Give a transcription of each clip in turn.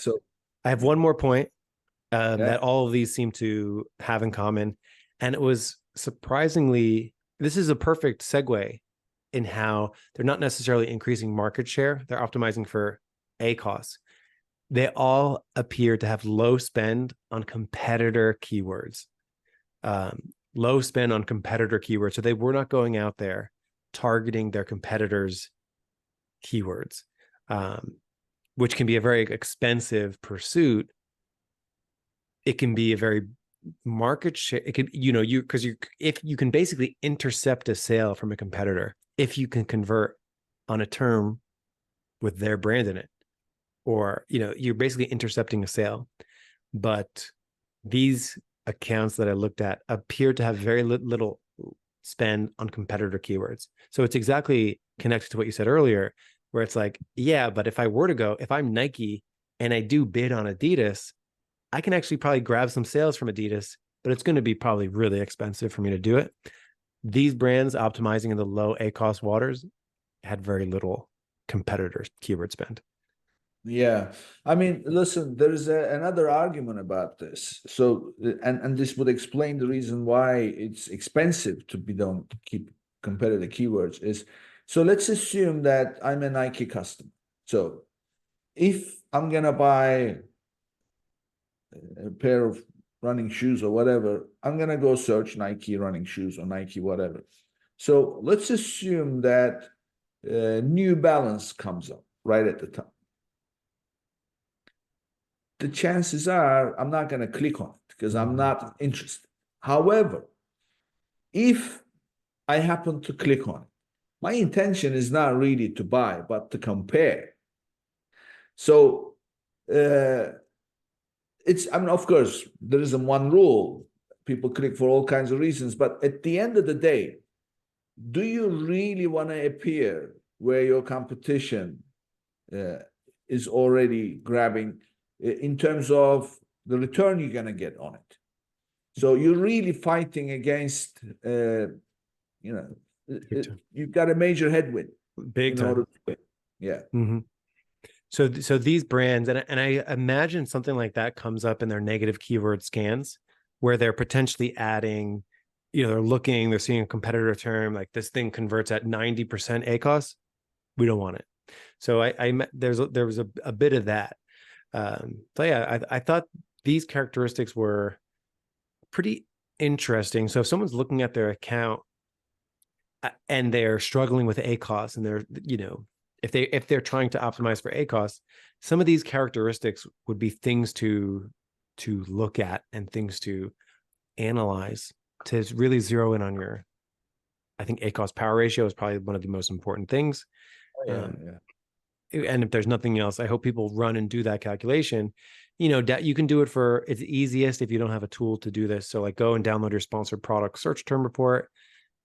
So I have one more point yeah, that all of these seem to have in common. And it was surprisingly, this is a perfect segue in how they're not necessarily increasing market share, they're optimizing for ACOS. They all appear to have low spend on competitor keywords. Low spend on competitor keywords. So they were not going out there targeting their competitors' keywords, which can be a very expensive pursuit. It can be a very market share. It could, because if you can basically intercept a sale from a competitor, if you can convert on a term with their brand in it, or, you're basically intercepting a sale. But these accounts that I looked at appear to have very little spend on competitor keywords. So it's exactly connected to what you said earlier, where it's like, yeah, but if I'm Nike and I do bid on Adidas, I can actually probably grab some sales from Adidas, but it's going to be probably really expensive for me to do it. These brands optimizing in the low ACOS waters had very little competitor keyword spend. yeah. I mean, listen, there is another argument about this. So, and this would explain the reason why it's expensive to be done to keep competitive keywords is. So let's assume that I'm a Nike customer. So if I'm gonna buy a pair of running shoes or whatever, I'm gonna go search Nike running shoes or Nike whatever. So let's assume that New Balance comes up right at the top. The chances are I'm not going to click on it because I'm not interested. However, if I happen to click on it, my intention is not really to buy, but to compare. So I mean, of course, there isn't one rule. People click for all kinds of reasons, but at the end of the day, do you really want to appear where your competition uh, is already grabbing in terms of the return you're going to get on it? So you're really fighting against, you've got a major headwind Big in order time. to win. Yeah. Mm-hmm. So these brands, and I imagine something like that comes up in their negative keyword scans, where they're potentially adding, they're seeing a competitor term like this thing converts at 90% ACOS. We don't want it. So there was a bit of that. So yeah, I thought these characteristics were pretty interesting. So if someone's looking at their account and they're struggling with ACOS, and they're, if they're trying to optimize for ACOS, some of these characteristics would be things to look at and things to analyze to really zero in on your. I think ACOS power ratio is probably one of the most important things. Oh, yeah. And if there's nothing else, I hope people run and do that calculation. You can do it it's easiest if you don't have a tool to do this. So like go and download your sponsored product search term report.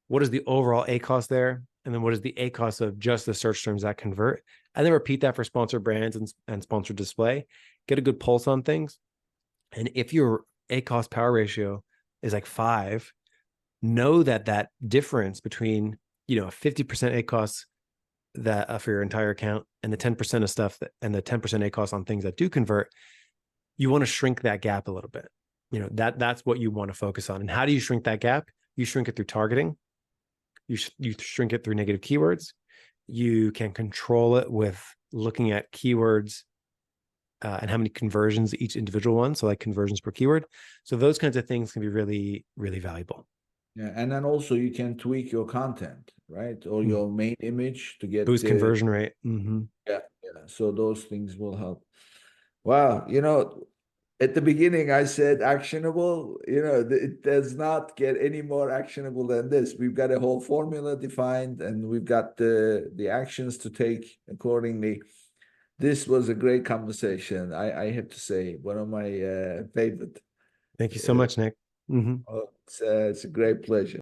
What is the overall ACOS there? And then what is the ACOS of just the search terms that convert? And then repeat that for sponsored brands and sponsored display. Get a good pulse on things. And if your ACOS power ratio is like 5, know that difference between, a 50% ACOS that for your entire account and the 10% of stuff and the 10% ACOS on things that do convert, you want to shrink that gap a little bit. That's what you want to focus on. And how do you shrink that gap? You shrink it through targeting. You shrink it through negative keywords. You can control it with looking at keywords and how many conversions each individual one. So like conversions per keyword. So those kinds of things can be really, really valuable. Yeah. And then also you can tweak your content, right? Or your main image to get Boost the conversion rate. Mm-hmm. yeah. So those things will help. Wow, at the beginning I said actionable, it does not get any more actionable than this. We've got a whole formula defined and we've got the actions to take accordingly. This was a great conversation. I have to say, one of my favorite. Thank you so much, Nick. Mm-hmm. It's a great pleasure.